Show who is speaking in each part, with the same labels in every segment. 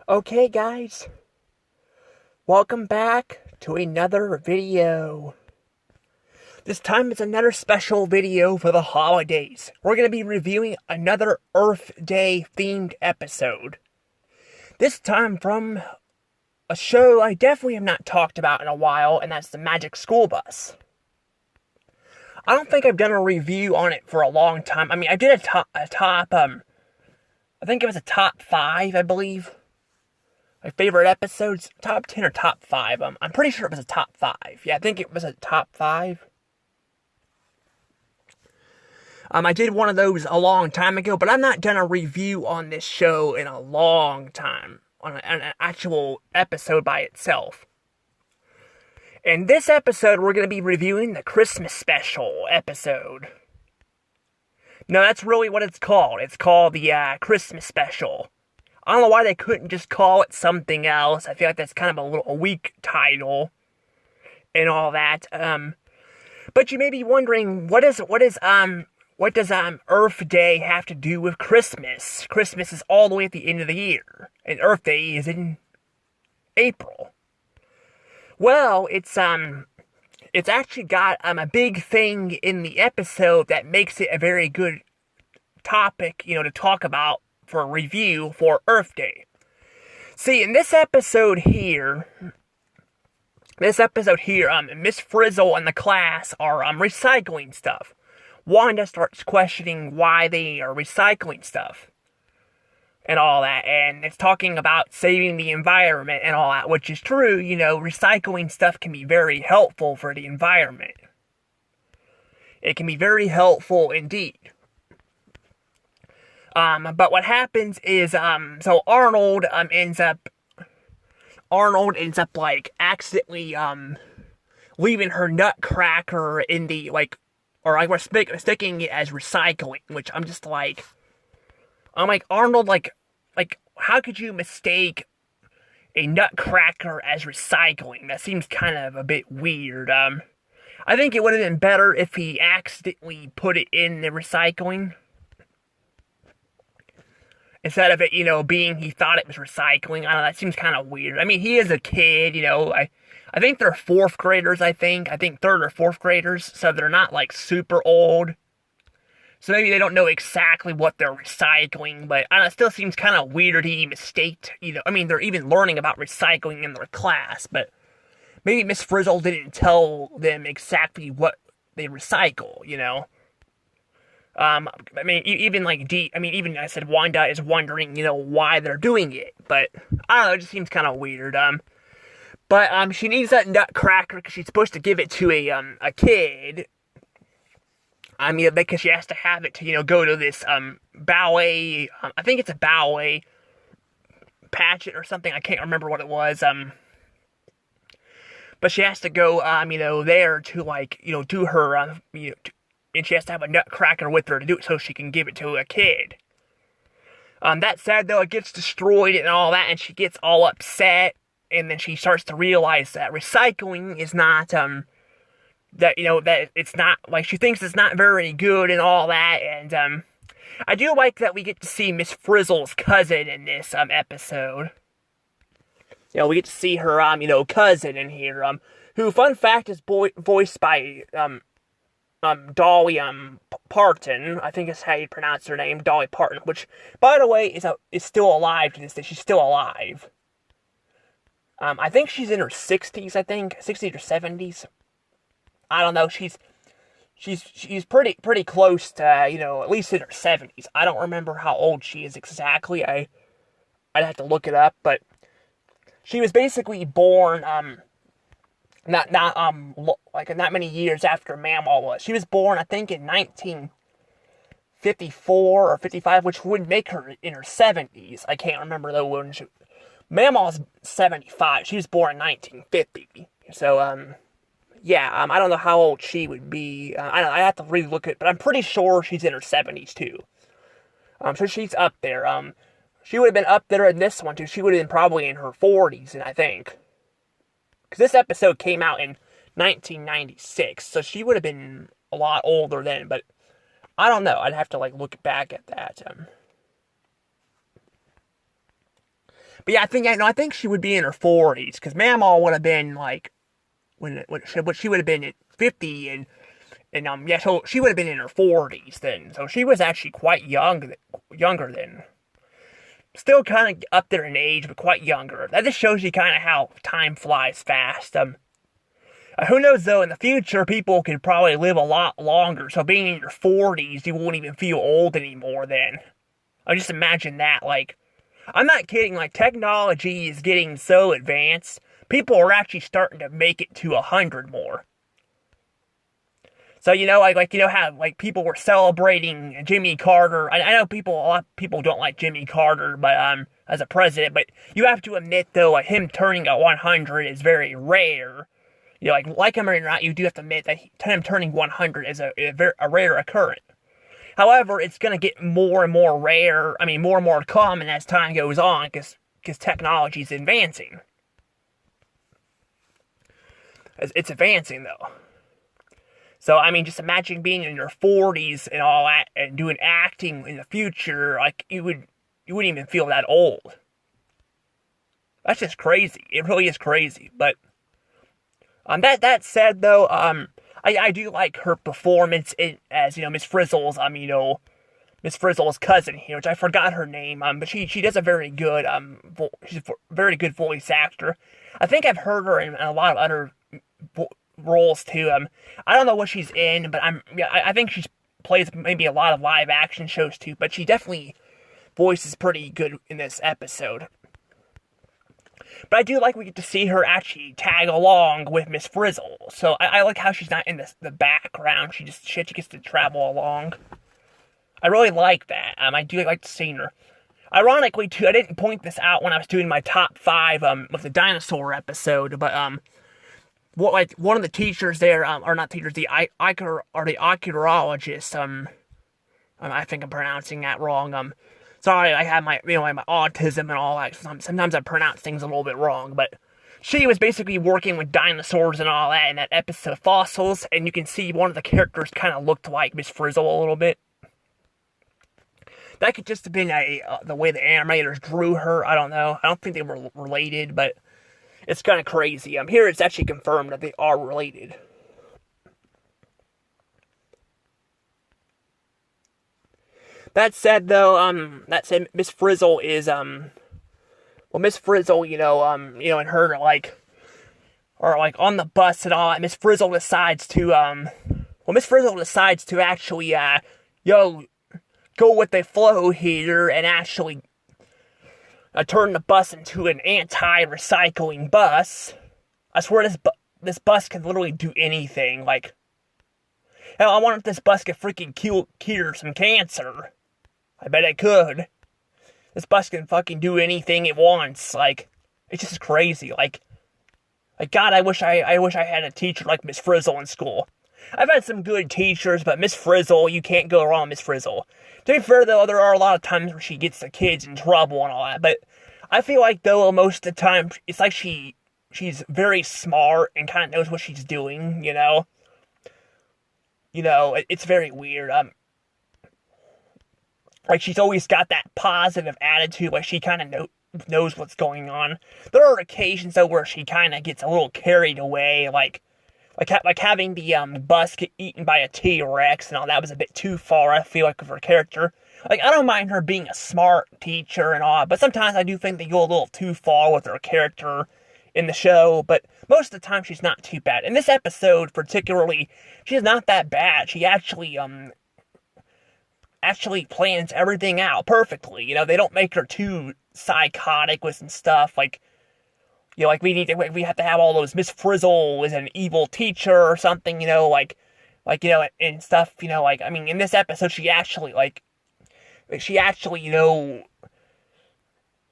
Speaker 1: Okay guys, welcome back to another video. This time it's another special video for the holidays. We're going to be reviewing another Earth Day themed episode. This time from a show I definitely have not talked about in a while, and that's the Magic School Bus. I don't think I've done a review on it for a long time. I mean, I did I think it was a top 5, I believe. My favorite episodes, top 10 or top 5. I'm pretty sure it was a top 5. Yeah, I think it was a top 5. I did one of those a long time ago, but I've not done a review on this show in a long time. On an actual episode by itself. In this episode, we're going to be reviewing the Christmas special episode. No, that's really what it's called. It's called the Christmas special. I don't know why they couldn't just call it something else. I feel like that's kind of a weak title and all that. But you may be wondering, what does Earth Day have to do with Christmas? Christmas is all the way at the end of the year, and Earth Day is in April. Well, it's actually got a big thing in the episode that makes it a very good topic, to talk about for a review for Earth Day. See, in this episode here, Miss Frizzle and the class are recycling stuff. Wanda starts questioning why they are recycling stuff and all that, and it's talking about saving the environment and all that, which is true. Recycling stuff can be very helpful for the environment. It can be very helpful indeed. But what happens is, so Arnold ends up accidentally leaving her nutcracker in the we're sticking it as recycling, which I'm like, Arnold, how could you mistake a nutcracker as recycling? That seems kind of a bit weird. I think it would have been better if he accidentally put it in the recycling. Instead of it, being he thought it was recycling. I don't know, that seems kind of weird. I mean, he is a kid, I think they're 4th graders, I think 3rd or 4th graders, so they're not, super old. So maybe they don't know exactly what they're recycling, but I don't know, it still seems kind of weird he mistaked, they're even learning about recycling in their class, but maybe Miss Frizzle didn't tell them exactly what they recycle, even I said Wanda is wondering, why they're doing it, but I don't know, it just seems kind of weird. But she needs that nutcracker because she's supposed to give it to a kid. Because she has to have it to, go to this ballet. I think it's a ballet pageant or something. I can't remember what it was. But she has to go, there to do her, and she has to have a nutcracker with her to do it so she can give it to a kid. That said, though, it gets destroyed and all that, and she gets all upset. And then she starts to realize that recycling is not, that it's not, she thinks it's not very good and all that, and, I do like that we get to see Miss Frizzle's cousin in this, episode. We get to see her, cousin in here, who, fun fact, is voiced by, Dolly, Parton. I think is how you pronounce her name, Dolly Parton, which, by the way, is still alive to this day. She's still alive. I think she's in her 60s, 60s or 70s. I don't know, she's pretty close to, at least in her 70s. I don't remember how old she is exactly. I'd have to look it up, but she was basically born, not many years after Mamaw was. She was born, I think, in 1954 or 55, which would make her in her 70s. I can't remember, though, when Mamaw's 75. She was born in 1950. So, I don't know how old she would be. I have to really look at it, but I'm pretty sure she's in her 70s, too. So she's up there. She would have been up there in this one, too. She would have been probably in her 40s, I think. Because this episode came out in 1996, so she would have been a lot older then, but I don't know. I'd have to, look back at that. But yeah, I think she would be in her 40s, because Mamaw would have been like, she would have been at 50, and yeah, so she would have been in her 40s then. So she was actually quite younger then. Still kind of up there in age, but quite younger. That just shows you kind of how time flies fast. Who knows though, in the future, people could probably live a lot longer, so being in your 40s, you won't even feel old anymore then. I just imagine that, like, I'm not kidding, like, technology is getting so advanced, people are actually starting to make it to 100 more. So, you know how, like, people were celebrating Jimmy Carter. I know a lot of people don't like Jimmy Carter, but, as a president, but you have to admit, though, like, him turning at 100 is very rare. You know, like him or not, you do have to admit that him turning 100 is a rare occurrence. However, it's going to get more and more rare, more and more common as time goes on, because technology is advancing. It's advancing, though. So, just imagine being in your 40s and all that, and doing acting in the future, like, you wouldn't even feel that old. That's just crazy. It really is crazy, but, that said, though, I do like her performance as, Miss Frizzle's, Miss Frizzle's cousin here, which I forgot her name, but she does a very good, she's a very good voice actor. I think I've heard her in a lot of other roles too. I don't know what she's in, but I think she plays maybe a lot of live action shows too, but she definitely voices pretty good in this episode. But I do like we get to see her actually tag along with Miss Frizzle. So I like how she's not in the background. She gets to travel along. I really like that. I do like seeing her. Ironically, too, I didn't point this out when I was doing my top 5 with the dinosaur episode, but one of the teachers there, or not teachers, the archaeologists. I think I'm pronouncing that wrong. Sorry, I have my autism and all that. Sometimes I pronounce things a little bit wrong, but she was basically working with dinosaurs and all that in that episode of Fossils, and you can see one of the characters kind of looked like Miss Frizzle a little bit. That could just have been the way the animators drew her. I don't know. I don't think they were related, but it's kind of crazy. Here it's actually confirmed that they are related. That said, though, Miss Frizzle is, Miss Frizzle, and her, are on the bus and all, Miss Frizzle decides to actually, go with the flow here and actually turn the bus into an anti-recycling bus. I swear this bus can literally do anything, hell, I wonder if this bus could freaking cure some cancer. I bet it could. This bus can fucking do anything it wants. It's just crazy. God, I wish I had a teacher like Miss Frizzle in school. I've had some good teachers, but Miss Frizzle, you can't go wrong with Miss Frizzle. To be fair, though, there are a lot of times where she gets the kids in trouble and all that, but I feel like, though, most of the time, it's like she's very smart and kind of knows what she's doing, It's very weird. She's always got that positive attitude, she kind of knows what's going on. There are occasions, though, where she kind of gets a little carried away, like having the bus get eaten by a T-Rex and all that was a bit too far, I feel like, of her character. I don't mind her being a smart teacher and all, but sometimes I do think they go a little too far with her character in the show, but most of the time she's not too bad. In this episode, particularly, she's not that bad. She actually plans everything out perfectly. They don't make her too psychotic with some stuff, we have to have all those Miss Frizzle is an evil teacher or something, and stuff, in this episode, she actually,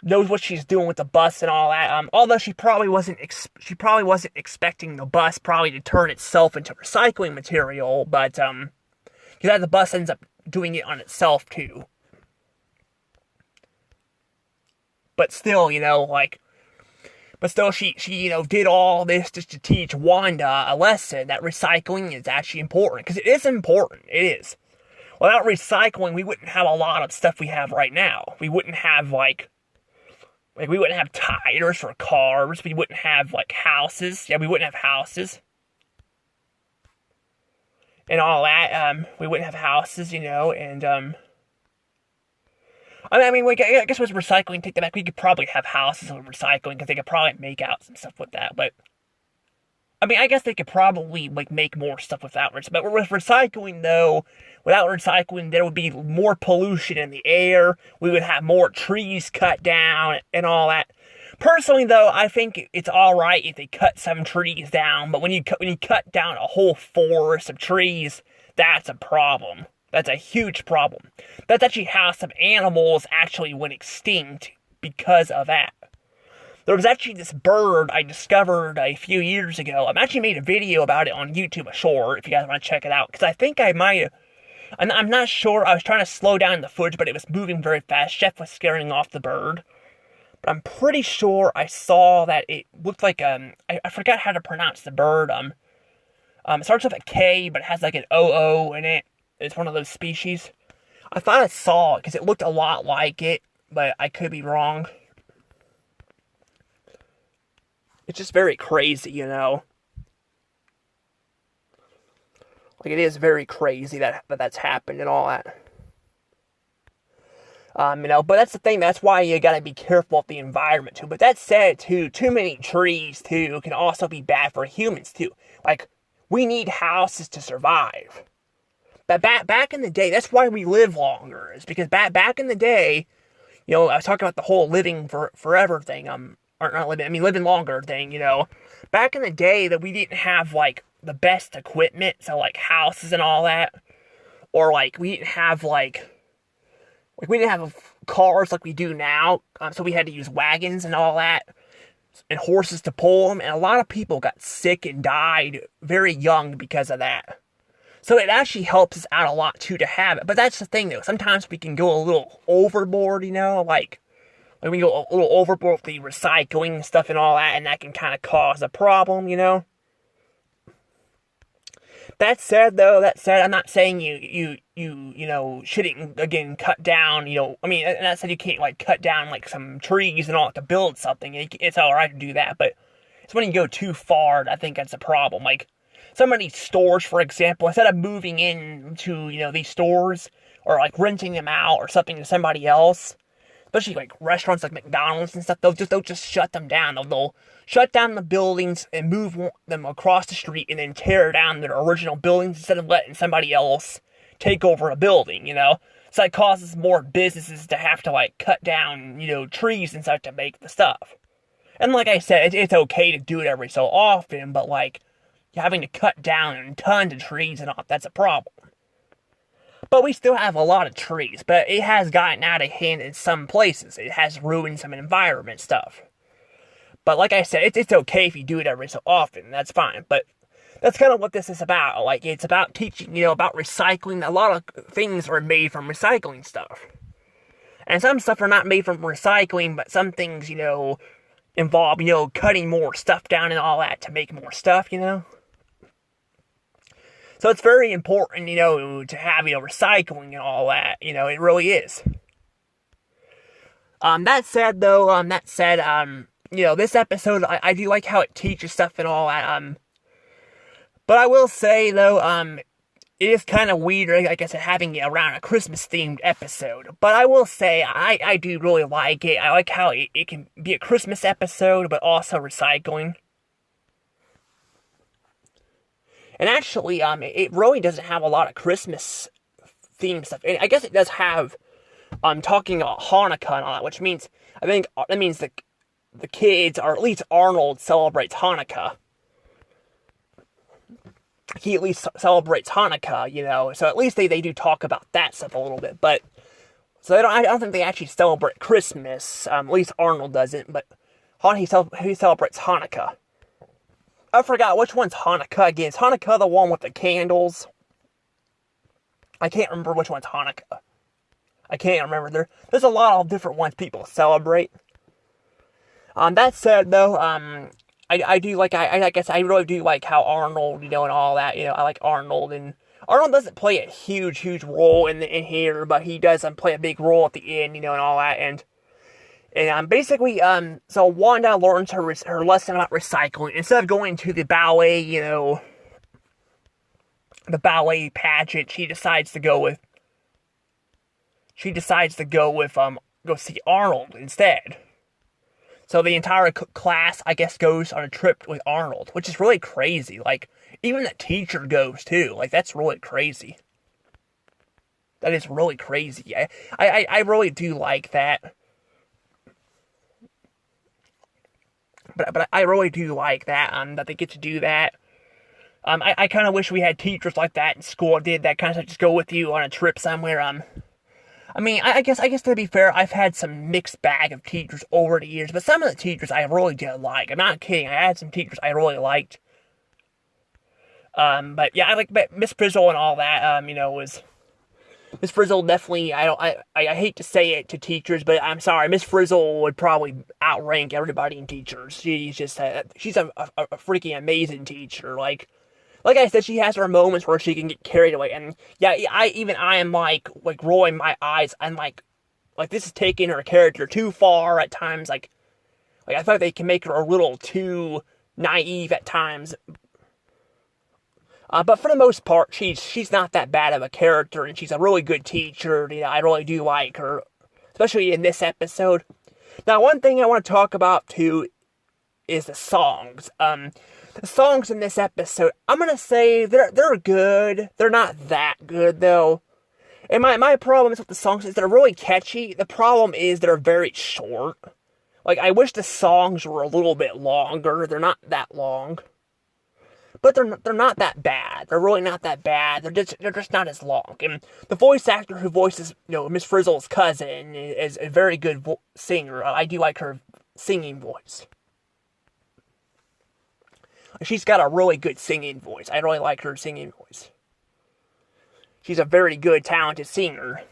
Speaker 1: knows what she's doing with the bus and all that, although she probably wasn't expecting the bus probably to turn itself into recycling material, but, because the bus ends up doing it on itself, too. But still, she did all this just to teach Wanda a lesson that recycling is actually important. Because it is important. It is. Without recycling, we wouldn't have a lot of stuff we have right now. We wouldn't have, Like, we wouldn't have tires for cars. We wouldn't have, like, houses. Yeah, we wouldn't have houses. And all that. We wouldn't have houses, and, I mean, I guess with recycling, take that back, we could probably have houses with recycling, because they could probably make out some stuff with that, but, I mean, I guess they could probably, like, make more stuff without it, but with recycling, though, without recycling, there would be more pollution in the air, we would have more trees cut down, and all that. Personally, though, I think it's alright if they cut some trees down, but when you cut down a whole forest of trees, that's a problem. That's a huge problem. That's actually how some animals actually went extinct because of that. There was actually this bird I discovered a few years ago. I've actually made a video about it on YouTube, a short, if you guys want to check it out, because I think I might have... I'm not sure. I was trying to slow down the footage, but it was moving very fast. Jeff was scaring off the bird. But I'm pretty sure I saw that it looked like, I forgot how to pronounce the bird. It starts with a K, but it has like an OO in it. It's one of those species. I thought I saw it, because it looked a lot like it, but I could be wrong. It's just very crazy, Like, it is very crazy that that's happened and all that. But that's the thing, that's why you gotta be careful of the environment, too. But that said, too, too many trees, too, can also be bad for humans, too. Like, we need houses to survive. But back in the day, that's why we live longer, is because back in the day, I was talking about the whole living forever thing, or not living, I mean living longer thing, Back in the day, that we didn't have, like, the best equipment, so, like, houses and all that, or, like, we didn't have, we didn't have cars like we do now, so we had to use wagons and all that, and horses to pull them, and a lot of people got sick and died very young because of that. So it actually helps us out a lot, too, to have it. But that's the thing, though. Sometimes we can go a little overboard, like we go a little overboard with the recycling and stuff and all that, and that can kind of cause a problem, That said, I'm not saying you shouldn't, again, cut down, I mean, and that said you can't, like, cut down, like, some trees and all to build something. It's alright to do that, but it's when you go too far, I think that's a problem. Like, some of these stores, for example, instead of moving into, these stores, or, like, renting them out or something to somebody else, especially, like, restaurants like McDonald's and stuff, they'll just shut them down. They'll shut down the buildings and move them across the street and then tear down their original buildings instead of letting somebody else take over a building, So that causes more businesses to have to, like, cut down, trees and stuff to make the stuff. And like I said, it's okay to do it every so often, but, like, having to cut down tons of trees and all, that's a problem. But we still have a lot of trees, but it has gotten out of hand in some places. It has ruined some environment stuff. But like I said, it's okay if you do it every so often, that's fine. But that's kind of what this is about. Like, it's about teaching, about recycling. A lot of things are made from recycling stuff. And some stuff are not made from recycling, but some things, involve, cutting more stuff down and all that to make more stuff, So it's very important, to have, recycling and all that, it really is. That said, though, this episode, I do like how it teaches stuff and all that, but I will say, though, it is kind of weird, like I said, having it around a Christmas-themed episode, but I will say, I do really like it. I like how it can be a Christmas episode, but also recycling. And actually, it really doesn't have a lot of Christmas-themed stuff. And I guess it does have, talking about Hanukkah and all that, which means, I think, that means the kids, or at least Arnold, celebrates Hanukkah. He at least celebrates Hanukkah, so at least they do talk about that stuff a little bit, but, so I don't think they actually celebrate Christmas, at least Arnold doesn't, but he celebrates Hanukkah. I forgot, which one's Hanukkah again? Is Hanukkah the one with the candles? I can't remember which one's Hanukkah. I can't remember. There's a lot of different ones people celebrate. That said, though, I do like, I guess I really do like how Arnold, and all that, I like Arnold, and Arnold doesn't play a huge role in here, but he does play a big role at the end, and all that, and And basically, so Wanda learns her lesson about recycling. Instead of going to the ballet, the ballet pageant, go see Arnold instead. So the entire class, I guess, goes on a trip with Arnold, which is really crazy. Like, even the teacher goes too. Like, that's really crazy. That is really crazy. I really do like that. But I really do like that, that they get to do that. I kind of wish we had teachers like that in school, did that kind of stuff, just go with you on a trip somewhere. I mean, I guess to be fair, I've had some mixed bag of teachers over the years, but some of the teachers I really did like. I'm not kidding, I had some teachers I really liked. But yeah, but Miss Frizzle and all that, was... Miss Frizzle definitely, I hate to say it to teachers, but I'm sorry, Miss Frizzle would probably outrank everybody in teachers. She's a freaking amazing teacher. Like I said, she has her moments where she can get carried away, and yeah, I am like rolling my eyes. I'm like this is taking her character too far at times. Like I thought they can make her a little too naive at times. But for the most part, she's not that bad of a character, and she's a really good teacher. I really do like her, especially in this episode. Now, one thing I want to talk about too is the songs. The songs in this episode, I'm gonna say they're good. They're not that good though. And my problem is with the songs is they're really catchy. The problem is they're very short. Like, I wish the songs were a little bit longer. They're not that long. But they're not that bad. They're really not that bad. They're just not as long. And the voice actor who voices Miss Frizzle's cousin is a very good singer. I do like her singing voice. She's got a really good singing voice. I really like her singing voice. She's a very good, talented singer.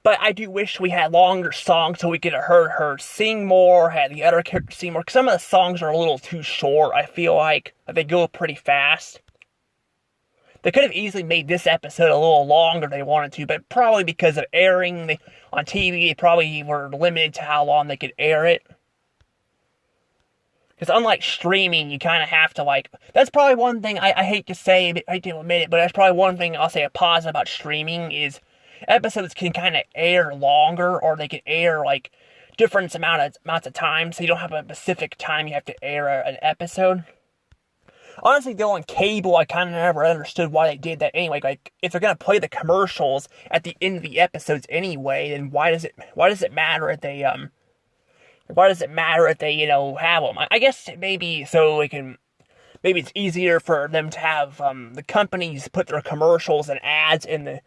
Speaker 1: But I do wish we had longer songs so we could have heard her sing more, had the other characters sing more. Because some of the songs are a little too short, I feel like. They go pretty fast. They could have easily made this episode a little longer if they wanted to, but probably because of airing on TV, they probably were limited to how long they could air it. Because unlike streaming, you kind of have to, that's probably one thing I hate to say, I hate to admit it, but that's probably one thing I'll say a positive about streaming is episodes can kind of air longer, or they can air different amounts of time, so you don't have a specific time you have to air an episode. Honestly, though, on cable, I kind of never understood why they did that anyway. If they're gonna play the commercials at the end of the episodes anyway, then why does it matter if they have them? I guess maybe it's easier for them to have the companies put their commercials and ads in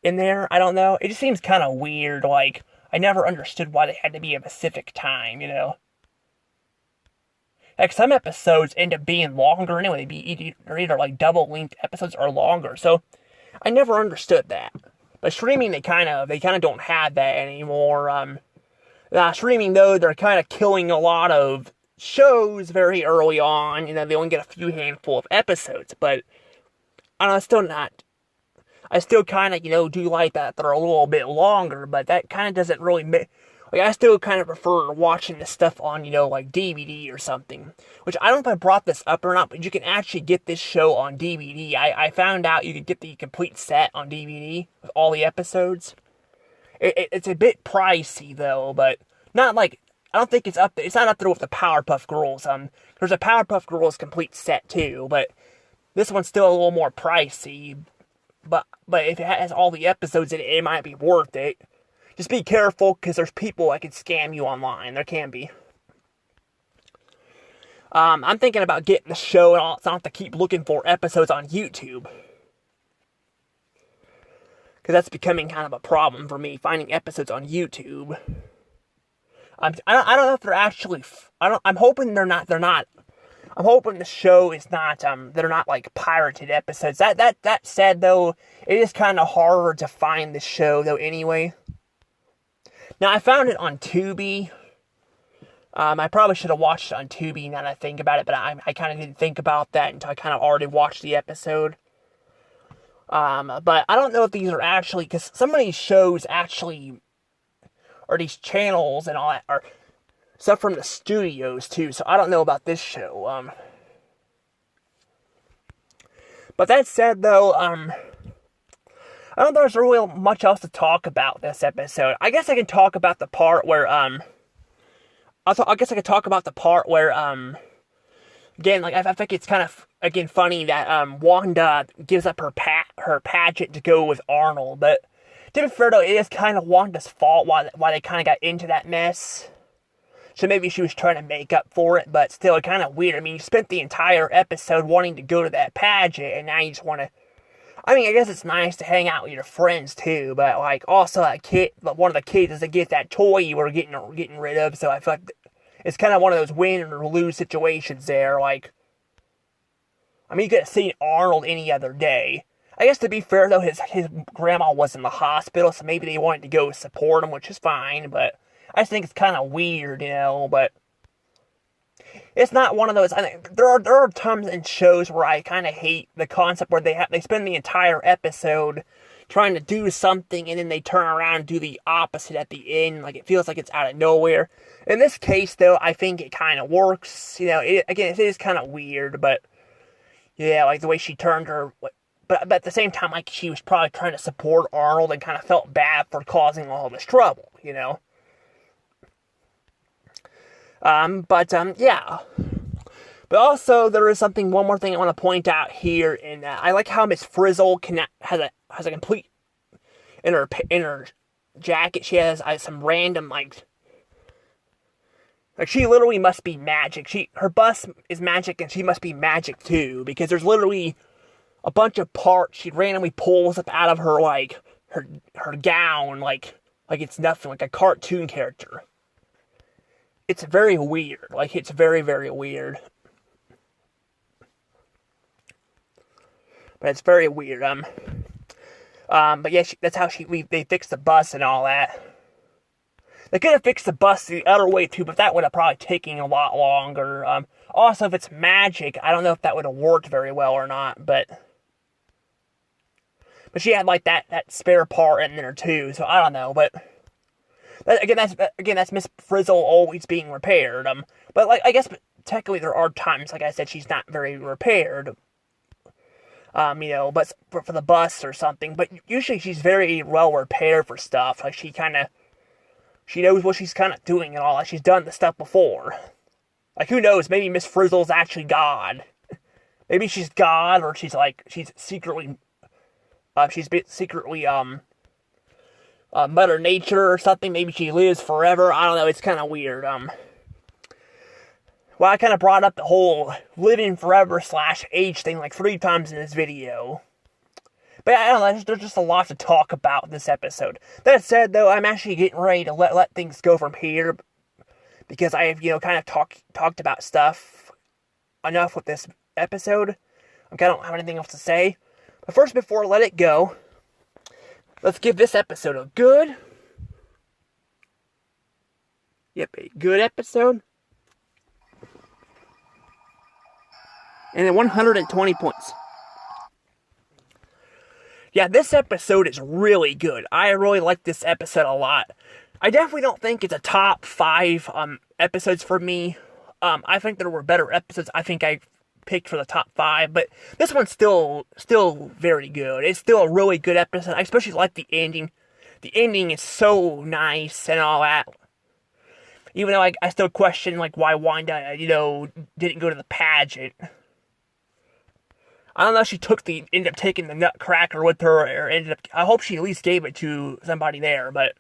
Speaker 1: there. I don't know. It just seems kind of weird. I never understood why they had to be a specific time, some episodes end up being longer anyway. They're either double-length episodes or longer. So I never understood that. But streaming, they kind of don't have that anymore. Streaming, though, they're kind of killing a lot of shows very early on. They only get a few handful of episodes. But I don't know, I still kind of, do like that they're a little bit longer, but that kind of doesn't really I still kind of prefer watching this stuff on, DVD or something. Which, I don't know if I brought this up or not, but you can actually get this show on DVD. I found out you could get the complete set on DVD with all the episodes. It's a bit pricey, though, but not I don't think it's up there. It's not up there with the Powerpuff Girls. There's a Powerpuff Girls complete set, too, but this one's still a little more pricey. But if it has all the episodes in it, it might be worth it. Just be careful, because there's people that can scam you online. There can be. I'm thinking about getting the show and all, so I don't have to keep looking for episodes on YouTube. Because that's becoming kind of a problem for me, finding episodes on YouTube. I don't know if they're actually... I'm hoping they're not... I'm hoping the show is not, they're not pirated episodes. That said, though, it is kind of harder to find the show, though, anyway. Now, I found it on Tubi. I probably should have watched it on Tubi now that I think about it, but I kind of didn't think about that until I kind of already watched the episode. But I don't know if these are actually, because some of these shows actually or these channels and all that are stuff from the studios too. So I don't know about this show. But that said, though, I don't think there's really much else to talk about this episode. I guess I can talk about the part where I guess I could talk about the part where again, like I think it's kind of again funny that Wanda gives up her pageant to go with Arnold, but to be fair though, it is kind of Wanda's fault why they kind of got into that mess. So maybe she was trying to make up for it, but still, kind of weird. I mean, you spent the entire episode wanting to go to that pageant, and now you just want to. I mean, I guess it's nice to hang out with your friends too, but like also that kid, one of the kids doesn't get that toy you were getting rid of. So I feel like it's kind of one of those win or lose situations there. Like, I mean, you could have seen Arnold any other day. I guess to be fair though, his grandma was in the hospital, so maybe they wanted to go support him, which is fine, but I just think it's kind of weird, but it's not one of those. I think there are times in shows where I kind of hate the concept where they spend the entire episode trying to do something and then they turn around and do the opposite at the end. Like, it feels like it's out of nowhere. In this case, though, I think it kind of works. It is kind of weird, but yeah, like the way she turned her. But at the same time, like, she was probably trying to support Arnold and kind of felt bad for causing all this trouble, yeah. But also, there is one more thing I want to point out here, and I like how Miss Frizzle has a complete, in her jacket, she has some random, like she literally must be magic. Her bus is magic, and she must be magic too, because there's literally a bunch of parts she randomly pulls up out of her, like, her gown, like it's nothing, like a cartoon character. It's very weird. Like, it's very, very weird. But it's very weird. But yeah, that's how they fixed the bus and all that. They could have fixed the bus the other way too, but that would have probably taken a lot longer. Also, if it's magic, I don't know if that would have worked very well or not, but she had like that spare part in there too, so I don't know, but that's Miss Frizzle always being repaired. But like, I guess technically there are times, like I said, she's not very repaired. But for the bus or something. But usually she's very well repaired for stuff. Like, she knows what she's kind of doing and all that. She's done the stuff before. Like, who knows? Maybe Miss Frizzle's actually God. Maybe she's God, or she's secretly Mother Nature or something. Maybe she lives forever. I don't know. It's kind of weird. Well, I kind of brought up the whole living forever / age thing like 3 times in this video. But I don't know. There's just a lot to talk about this episode. That said, though, I'm actually getting ready to let things go from here, because I have, kind of talked about stuff enough with this episode. I don't have anything else to say. But first, before I let it go, let's give this episode a good episode. And then 120 points. Yeah, this episode is really good. I really like this episode a lot. I definitely don't think it's a top 5 episodes for me. I think there were better episodes I think I picked for the top 5, but this one's still very good. It's still a really good episode. I especially like the ending. The ending is so nice and all that. Even though I still question why Wanda, didn't go to the pageant. I don't know if she ended up taking the Nutcracker with her, or I hope she at least gave it to somebody there, but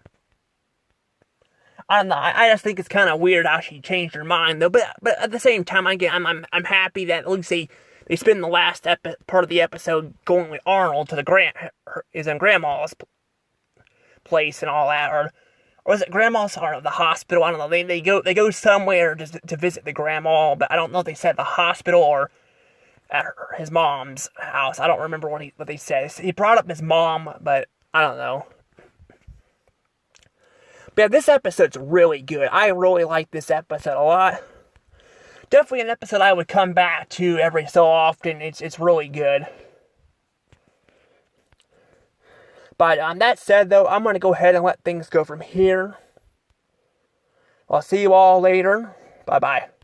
Speaker 1: I don't know. I just think it's kind of weird how she changed her mind, though. But at the same time, I'm happy that at least they spend the last part of the episode going with Arnold to the grandma's place and all that, or was it grandma's or the hospital? I don't know. They go somewhere to visit the grandma, but I don't know if they said the hospital or at his mom's house. I don't remember what they said. He brought up his mom, but I don't know. But yeah, this episode's really good. I really like this episode a lot. Definitely an episode I would come back to every so often. It's really good. But that said, though, I'm going to go ahead and let things go from here. I'll see you all later. Bye-bye.